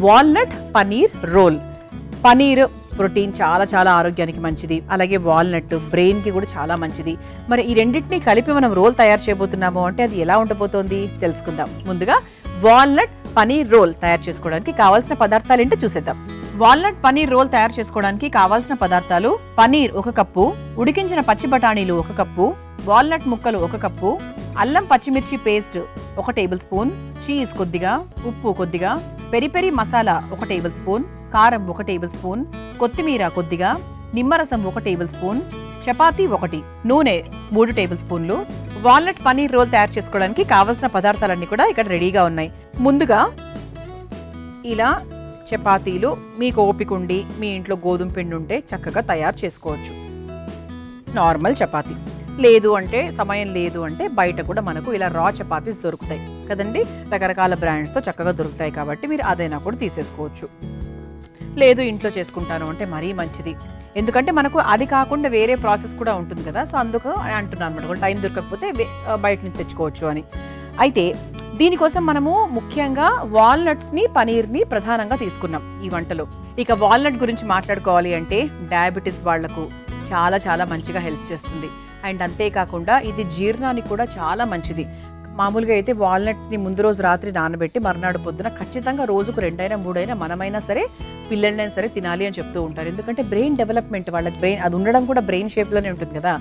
Walnut paneer roll. Paneer protein చాలా ఆరోగ్యానికి మంచిది. అలాగే వాల్నట్ బ్రెయిన్కి కూడా చాలా మంచిది. మరి ఈ రెండింటిని కలిపి మనం రోల్ తయారు చేయబోతున్నాము అంటే అది ఎలా ఉండబోతోంది తెలుసుకుందాం. ముందుగా వాల్నట్ పనీర్ రోల్ తయారు చేసుకోవడానికి కావాల్సిన పదార్థాలు ఏంటో చూసేద్దాం. వాల్నట్ పనీర్ రోల్ తయారు చేసుకోవడానికి కావాల్సిన పదార్థాలు: పనీర్ 1 కప్పు, ఉడికించిన పచ్చి బఠానీలు 1 కప్పు, వాల్నట్ ముక్కలు 1 కప్పు, అల్లం పచ్చిమిర్చి పేస్ట్ 1 టేబుల్ స్పూన్, చీజ్ కొద్దిగా, ఉప్పు కొద్దిగా, peri peri masala 1 table spoon, కారం 1 టేబుల్ స్పూన్, కొత్తిమీర కొద్దిగా, నిమ్మరసం 1 టేబుల్ స్పూన్, చపాతీ 1, నూనె 3 టేబుల్ స్పూన్లు. వాల్నట్ పనీర్ రోల్ తయారు చేసుకోవడానికి కావాల్సిన పదార్థాలన్నీ కూడా ఇక్కడ రెడీగా ఉన్నాయి. ముందుగా ఇలా చపాతీలు మీకు ఓపిక ఉండి మీ ఇంట్లో గోధుమ పిండి ఉంటే చక్కగా తయారు చేసుకోవచ్చు. నార్మల్ చపాతీ లేదు అంటే, సమయం లేదు అంటే బయట కూడా మనకు ఇలా రా చపాతీస్ దొరుకుతాయి కదండి. రకరకాల బ్రాండ్స్తో చక్కగా దొరుకుతాయి కాబట్టి మీరు అదైనా కూడా తీసేసుకోవచ్చు. లేదు ఇంట్లో చేసుకుంటాను అంటే మరీ మంచిది. ఎందుకంటే మనకు అది కాకుండా వేరే ప్రాసెస్ కూడా ఉంటుంది కదా. సో అందుకు అంటున్నాను అనమాట, టైం దొరకకపోతే బయట నుంచి తెచ్చుకోవచ్చు అని. అయితే దీనికోసం మనము ముఖ్యంగా వాల్నట్స్ని పనీర్ని ప్రధానంగా తీసుకున్నాం ఈ వంటలో. ఇక వాల్నట్ గురించి మాట్లాడుకోవాలి అంటే డయాబెటీస్ వాళ్లకు చాలా మంచిగా హెల్ప్ చేస్తుంది. అండ్ అంతేకాకుండా ఇది జీర్ణానికి కూడా చాలా మంచిది. మామూలుగా అయితే వాల్నట్స్ని ముందు రోజు రాత్రి నానబెట్టి మర్నాడు పొద్దున ఖచ్చితంగా రోజుకు 2 అయినా 3 అయినా మనమైనా సరే పిల్లలైనా సరే తినాలి అని చెప్తూ ఉంటారు. ఎందుకంటే బ్రెయిన్ డెవలప్మెంట్, వాళ్ళకి బ్రెయిన్ అది ఉండడం కూడా బ్రెయిన్ షేప్లోనే ఉంటుంది కదా.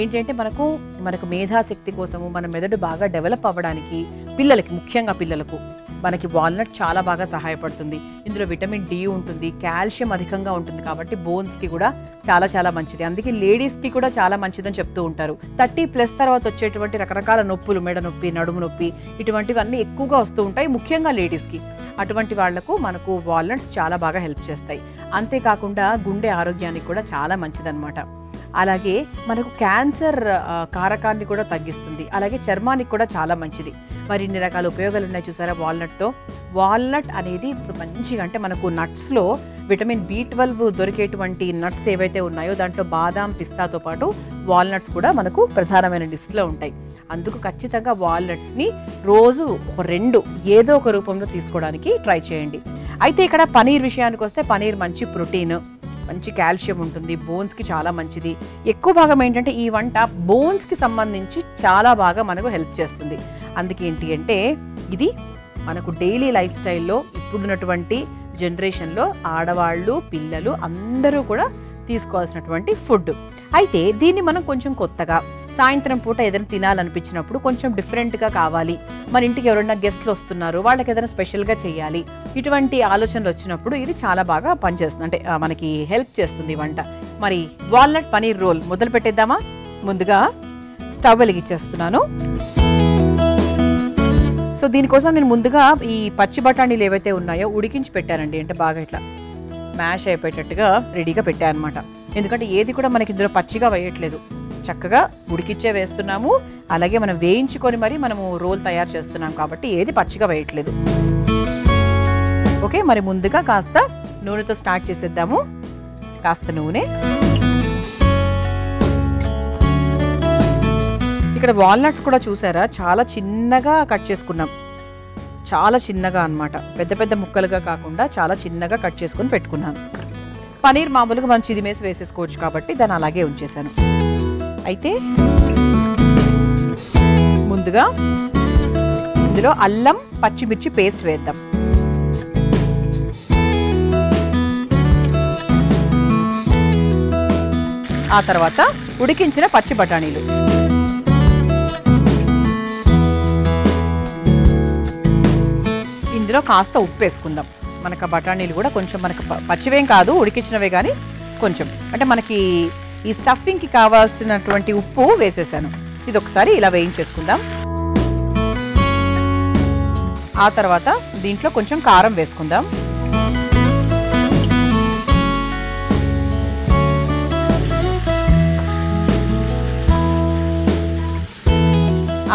ఏంటంటే మనకు మేధాశక్తి కోసము మన మెదడు బాగా డెవలప్ అవ్వడానికి పిల్లలకి, ముఖ్యంగా పిల్లలకు మనకి వాల్నట్ చాలా బాగా సహాయపడుతుంది. ఇందులో విటమిన్ డి ఉంటుంది, కాల్షియం అధికంగా ఉంటుంది కాబట్టి బోన్స్కి కూడా చాలా మంచిది. అందుకే లేడీస్కి కూడా చాలా మంచిదని చెప్తూ ఉంటారు. 30+ తర్వాత వచ్చేటువంటి రకరకాల నొప్పులు, మెడ నొప్పి, నడుము నొప్పి, ఇటువంటివన్నీ ఎక్కువగా వస్తూ ఉంటాయి ముఖ్యంగా లేడీస్కి. అటువంటి వాళ్లకు మనకు వాల్నట్స్ చాలా బాగా హెల్ప్ చేస్తాయి. అంతేకాకుండా గుండె ఆరోగ్యానికి కూడా చాలా మంచిదన్నమాట. అలాగే మనకు క్యాన్సర్ కారకాన్ని కూడా తగ్గిస్తుంది. అలాగే చర్మానికి కూడా చాలా మంచిది. మరి ఇన్ని రకాల ఉపయోగాలు ఉన్నాయి చూసారా వాల్నట్తో. వాల్నట్ అనేది ఇప్పుడు మంచిగా, అంటే మనకు నట్స్లో విటమిన్ B12 దొరికేటువంటి నట్స్ ఏవైతే ఉన్నాయో దాంట్లో బాదాం, పిస్తాతో పాటు వాల్నట్స్ కూడా మనకు ప్రధానమైన లిస్ట్లో ఉంటాయి. అందుకు ఖచ్చితంగా వాల్నట్స్ని రోజు 2 ఏదో ఒక రూపంలో తీసుకోవడానికి ట్రై చేయండి. అయితే ఇక్కడ పనీర్ విషయానికి వస్తే పనీర్ మంచి ప్రోటీన్, మంచి కాల్షియం ఉంటుంది, బోన్స్కి చాలా మంచిది. ఎక్కువ భాగం ఏంటంటే ఈ వంట బోన్స్కి సంబంధించి చాలా బాగా మనకు హెల్ప్ చేస్తుంది. అందుకే ఏంటి అంటే ఇది మనకు డైలీ లైఫ్ స్టైల్లో ఇప్పుడున్నటువంటి జనరేషన్లో ఆడవాళ్ళు, పిల్లలు అందరూ కూడా తీసుకోవాల్సినటువంటి ఫుడ్. అయితే దీన్ని మనం కొంచెం కొత్తగా సాయంత్రం పూట ఏదైనా తినాలనిపించినప్పుడు కొంచెం డిఫరెంట్గా కావాలి, మన ఇంటికి ఎవరైనా గెస్ట్లు వస్తున్నారు వాళ్ళకి ఏదైనా స్పెషల్గా చేయాలి, ఇటువంటి ఆలోచనలు వచ్చినప్పుడు ఇది చాలా బాగా పనిచేస్తుంది, అంటే మనకి హెల్ప్ చేస్తుంది వంట. మరి వాల్నట్ పనీర్ రోల్ మొదలు పెట్టేద్దామా? ముందుగా స్టవ్ వెలిగించేస్తున్నాను. సో దీనికోసం నేను ముందుగా ఈ పచ్చి బఠానీలు ఏవైతే ఉన్నాయో ఉడికించి పెట్టానండి. అంటే బాగా ఇట్లా మ్యాష్ అయిపోయేటట్టుగా రెడీగా పెట్టాను అనమాట. ఎందుకంటే ఏది కూడా మనకి ఇందులో పచ్చిగా వేయట్లేదు, చక్కగా ఉడికిచ్చే వేస్తున్నాము. అలాగే మనం వేయించుకొని మరి మనము రోల్ తయారు చేస్తున్నాం కాబట్టి ఏది పచ్చిగా వేయట్లేదు. ఓకే, మరి ముందుగా కాస్త నూనెతో స్టార్ట్ చేసేద్దాము. కాస్త నూనె. ఇక్కడ వాల్నట్స్ కూడా చూసారా చాలా చిన్నగా కట్ చేసుకున్నాం, చాలా చిన్నగా అన్నమాట. పెద్ద ముక్కలుగా కాకుండా చాలా చిన్నగా కట్ చేసుకొని పెట్టుకున్నాను. పనీర్ మామూలుగా మనం చిదిమేసి వేసేసుకోవచ్చు కాబట్టి దాన్ని అలాగే ఉంచేసాను. అయితే ముందుగా ఇందులో అల్లం పచ్చిమిర్చి పేస్ట్ వేద్దాం. ఆ తర్వాత ఉడికించిన పచ్చి బఠానీలు, ఇందులో కాస్త ఉప్పు వేసుకుందాం. మనకు బఠానీలు కూడా కొంచెం మనకు పచ్చివేం కాదు, ఉడికించినవే, కానీ కొంచెం అంటే మనకి ఈ స్టఫింగ్కి కావాల్సినటువంటి ఉప్పు వేసేసాను. ఇది ఒకసారి ఇలా వేయించేసుకుందాం. ఆ తర్వాత దీంట్లో కొంచెం కారం వేసుకుందాం.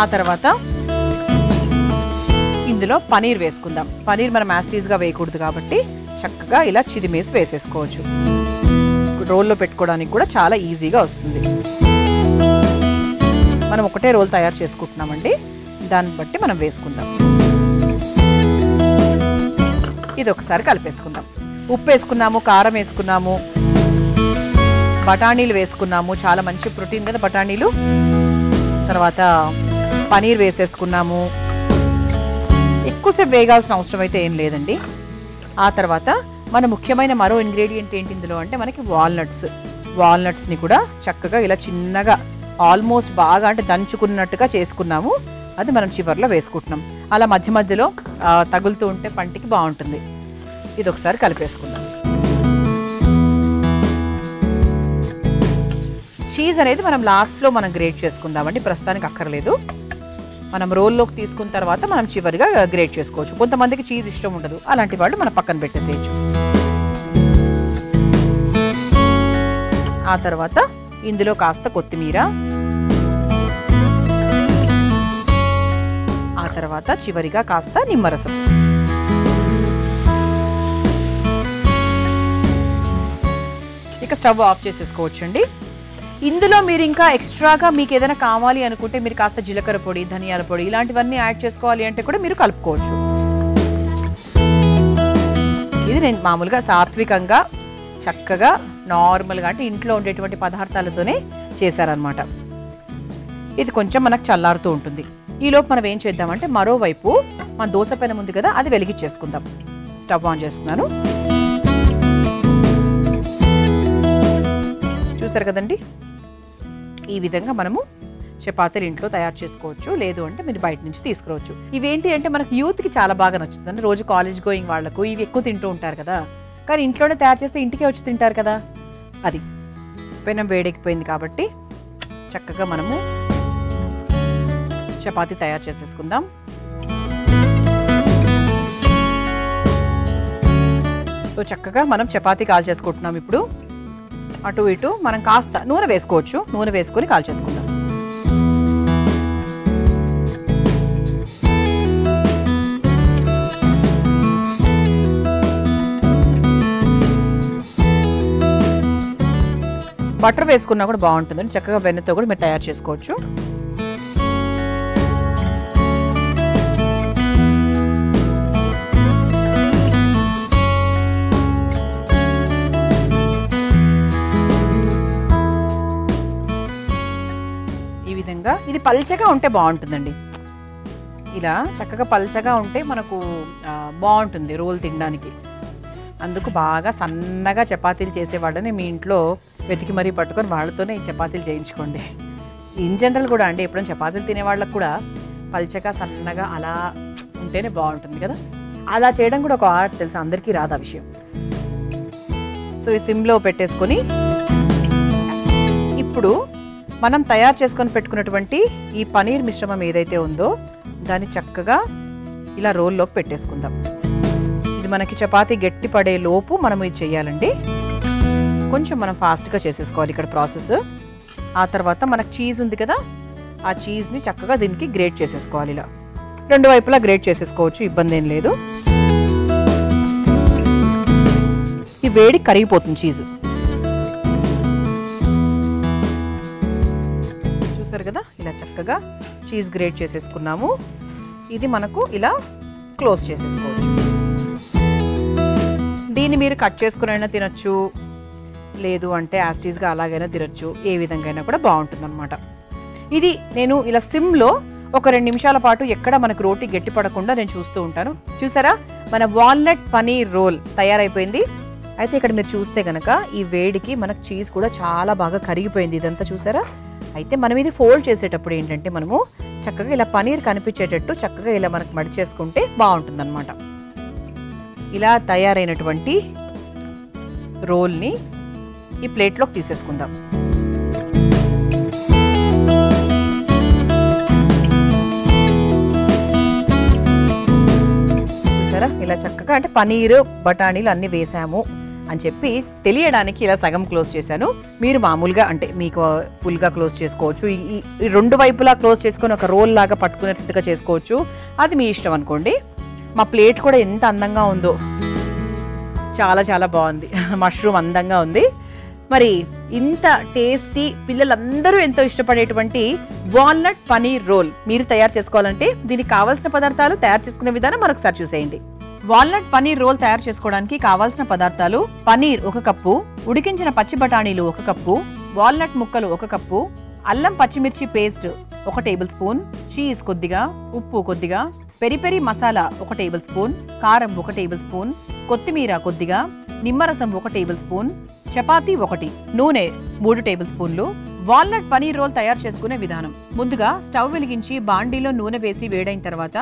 ఆ తర్వాత ఇందులో పనీర్ వేసుకుందాం. పనీర్ మనం యాస్టీస్గా వేయకూడదు కాబట్టి చక్కగా ఇలా చిదిమేసి వేసేసుకోవచ్చు. రోల్లో పెట్టుకోవడానికి కూడా చాలా ఈజీగా వస్తుంది. మనం ఒకటే రోల్ తయారు చేసుకుంటున్నామండి, దాన్ని బట్టి మనం వేసుకుందాం. ఇది ఒకసారి కలిపేసుకుందాం. ఉప్పు వేసుకున్నాము, కారం వేసుకున్నాము, బఠానీలు వేసుకున్నాము, చాలా మంచి ప్రోటీన్ కదా బఠానీలు. తర్వాత పనీర్ వేసేసుకున్నాము. ఎక్కువసేపు వేగాల్సిన అవసరం అయితే ఏం లేదండి. ఆ తర్వాత మన ముఖ్యమైన మరో ఇంగ్రీడియంట్ ఏంటి ఇందులో అంటే మనకి వాల్నట్స్ని కూడా చక్కగా ఇలా చిన్నగా ఆల్మోస్ట్ బాగా అంటే దంచుకున్నట్టుగా చేసుకున్నాము. అది మనం చివర్లో వేసుకుంటున్నాం. అలా మధ్య మధ్యలో తగులుతూ ఉంటే పంటికి బాగుంటుంది. ఇది ఒకసారి కలిపేసుకుందాం. చీజ్ అనేది మనం లాస్ట్లో మనం గ్రేట్ చేసుకుందామండి, ప్రస్తుతానికి అక్కర్లేదు. మనం రోల్లోకి తీసుకున్న తర్వాత మనం చివరిగా గ్రేట్ చేసుకోవచ్చు. కొంతమందికి చీజ్ ఇష్టం ఉండదు, అలాంటి వాళ్ళు మనం పక్కన పెట్టేసేయచ్చు. ఆ తర్వాత ఇందులో కాస్త కొత్తిమీర, ఆ తర్వాత చివరిగా కాస్త నిమ్మరసం. ఇక స్టవ్ ఆఫ్ చేసేసుకోవచ్చండి. ఇందులో మీరు ఇంకా ఎక్స్ట్రాగా మీకు ఏదైనా కావాలి అనుకుంటే మీరు కాస్త జీలకర్ర పొడి, ధనియాల పొడి ఇలాంటివన్నీ యాడ్ చేసుకోవాలి అంటే కూడా మీరు కలుపుకోవచ్చు. ఇది నేను మామూలుగా సాత్వికంగా చక్కగా నార్మల్గా అంటే ఇంట్లో ఉండేటువంటి పదార్థాలతోనే చేశారనమాట. ఇది కొంచెం మనకు చల్లారుతూ ఉంటుంది. ఈలోపు మనం ఏం చేద్దామంటే మరోవైపు మన దోశ పెనం ఉంది కదా, అది వెలిగించేసుకుందాం. స్టవ్ ఆన్ చేస్తున్నాను. చూసారు కదండి, ఈ విధంగా మనము చపాతీలు ఇంట్లో తయారు చేసుకోవచ్చు, లేదు అంటే మీరు బయట నుంచి తీసుకురావచ్చు. ఇవేంటి అంటే మనకు యూత్కి చాలా బాగా నచ్చుతుంది. రోజు కాలేజ్ గోయింగ్ వాళ్ళకు ఇవి ఎక్కువ తింటూ ఉంటారు కదా, కానీ ఇంట్లోనే తయారు చేస్తే ఇంటికే వచ్చి తింటారు కదా. అది పెనం వేడెక్కిపోయింది కాబట్టి చక్కగా మనము చపాతీ తయారు చేసేసుకుందాం. సో చక్కగా మనం చపాతీ కాల్ చేసుకుంటున్నాం. ఇప్పుడు అటు ఇటు మనం కాస్త నూనె వేసుకోవచ్చు, నూనె వేసుకొని కాల్ చేసుకుందాం. బటర్ వేసుకున్నా కూడా బాగుంటుందండి, చక్కగా వెన్నతో కూడా మీరు తయారు చేసుకోవచ్చు. ఈ విధంగా ఇది పల్చగా ఉంటే బాగుంటుందండి. ఇలా చక్కగా పల్చగా ఉంటే మనకు బాగుంటుంది రోల్ తినడానికి. అందుకు బాగా సన్నగా చపాతీలు చేసేవాళ్ళని మీ ఇంట్లో వెతికి మరీ పట్టుకొని వాళ్ళతోనే ఈ చపాతీలు చేయించుకోండి. ఇన్ జనరల్ కూడా అండి, ఎప్పుడైనా చపాతీలు తినేవాళ్ళకు కూడా పల్చగా సన్నగా అలా ఉంటేనే బాగుంటుంది కదా. అలా చేయడం కూడా ఒక ఆర్ట్ తెలుసు, అందరికీ రాదు ఆ విషయం. సో ఈ సిమ్లో పెట్టేసుకొని ఇప్పుడు మనం తయారు చేసుకొని పెట్టుకున్నటువంటి ఈ పనీర్ మిశ్రమం ఏదైతే ఉందో దాన్ని చక్కగా ఇలా రోల్లోకి పెట్టేసుకుందాం. ఇది మనకి చపాతీ గట్టి పడే లోపు మనం ఇది చేయాలండి. కొంచెం మనం ఫాస్ట్గా చేసేసుకోవాలి ఇక్కడ ప్రాసెస్. ఆ తర్వాత మనకు చీజ్ ఉంది కదా, ఆ చీజ్ని చక్కగా దీనికి గ్రేట్ చేసేసుకోవాలి. ఇలా రెండు వైపులా గ్రేట్ చేసేసుకోవచ్చు, ఇబ్బంది ఏం లేదు. ఈ వేడి కరిగిపోతుంది చీజ్. చూసారు కదా, ఇలా చక్కగా చీజ్ గ్రేట్ చేసేసుకున్నాము. ఇది మనకు ఇలా క్లోజ్ చేసేసుకోవచ్చు. దీన్ని మీరు కట్ చేసుకునైనా తినచ్చు, లేదు అంటే యాస్టీస్గా అలాగైనా తినచ్చు. ఏ విధంగా అయినా కూడా బాగుంటుంది అనమాట. ఇది నేను ఇలా సిమ్లో ఒక 2 నిమిషాల పాటు ఎక్కడ మనకు రోటీ గట్టి పడకుండా నేను చూస్తూ ఉంటాను. చూసారా, మన వాల్నట్ పనీర్ రోల్ తయారైపోయింది. అయితే ఇక్కడ మీరు చూస్తే కనుక ఈ వేడికి మనకు చీజ్ కూడా చాలా బాగా కరిగిపోయింది ఇదంతా. చూసారా, అయితే మనం ఇది ఫోల్డ్ చేసేటప్పుడు ఏంటంటే మనము చక్కగా ఇలా పనీర్ కనిపించేటట్టు చక్కగా ఇలా మనకు మడిచేసుకుంటే బాగుంటుంది అనమాట. ఇలా తయారైనటువంటి రోల్ని ఈ ప్లేట్లోకి తీసేసుకుందాం. చూసారా, ఇలా చక్కగా అంటే పనీరు బఠానీలు అన్నీ వేసాము అని చెప్పి తెలియడానికి ఇలా సగం క్లోజ్ చేశాను. మీరు మామూలుగా అంటే మీకు ఫుల్గా క్లోజ్ చేసుకోవచ్చు, ఈ 2 వైపులా క్లోజ్ చేసుకొని ఒక రోల్ లాగా పట్టుకునేట్టుగా చేసుకోవచ్చు. అది మీ ఇష్టం అనుకోండి. మా ప్లేట్ కూడా ఎంత అందంగా ఉందో, చాలా చాలా బాగుంది. మష్రూమ్ అందంగా ఉంది. మరి ఇంత టేస్టీ, పిల్లలందరూ ఎంతో ఇష్టపడేటువంటి వాల్నట్ పనీర్ రోల్ మీరు తయారు చేసుకోవాలంటే దీనికి కావాల్సిన పదార్థాలు, తయారు చేసుకునే విధానం మరొకసారి చూసేయండి. వాల్నట్ పనీర్ రోల్ తయారు చేసుకోవడానికి కావాల్సిన పదార్థాలు: పనీర్ 1 కప్పు, ఉడికించిన పచ్చి బఠానీలు 1 కప్పు, వాల్నట్ ముక్కలు 1 కప్పు, అల్లం పచ్చిమిర్చి పేస్ట్ 1 టేబుల్ స్పూన్, చీజ్ కొద్దిగా, ఉప్పు కొద్దిగా, peri peri masala 1 table spoon, కారం 1 టేబుల్ స్పూన్, కొత్తిమీర కొద్దిగా, నిమ్మరసం 1 టేబుల్ స్పూన్, చపాతీ 1, నూనె 3 టేబుల్ స్పూన్లు. వాల్నట్ పనీర్ రోల్ తయారు చేసుకునే విధానం: ముందుగా స్టవ్ వెలిగించి బాండీలో నూనె వేసి వేడైన తర్వాత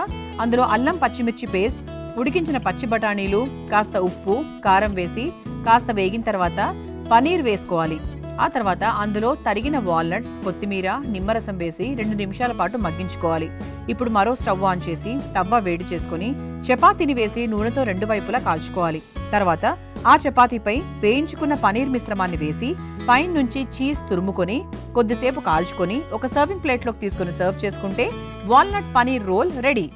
అందులో అల్లం పచ్చిమిర్చి పేస్ట్, ఉడికించిన పచ్చి బఠానీలు, కాస్త ఉప్పు, కారం వేసి కాస్త వేగిన తర్వాత పనీర్ వేసుకోవాలి. ఆ తర్వాత అందులో తరిగిన వాల్నట్స్, కొత్తిమీర, నిమ్మరసం వేసి 2 నిమిషాల పాటు మగ్గించుకోవాలి. ఇప్పుడు మరో స్టవ్ ఆన్ చేసి తవ్వ వేడి చేసుకుని చపాతీని వేసి నూనెతో 2 వైపులా కాల్చుకోవాలి. తర్వాత ఆ చపాతీపై వేయించుకున్న పనీర్ మిశ్రమాన్ని వేసి పైన నుంచి చీజ్ తురుముకొని కొద్దిసేపు కాల్చుకొని ఒక సర్వింగ్ ప్లేట్లోకి తీసుకుని సర్వ్ చేసుకుంటే వాల్నట్ పనీర్ రోల్ రెడీ.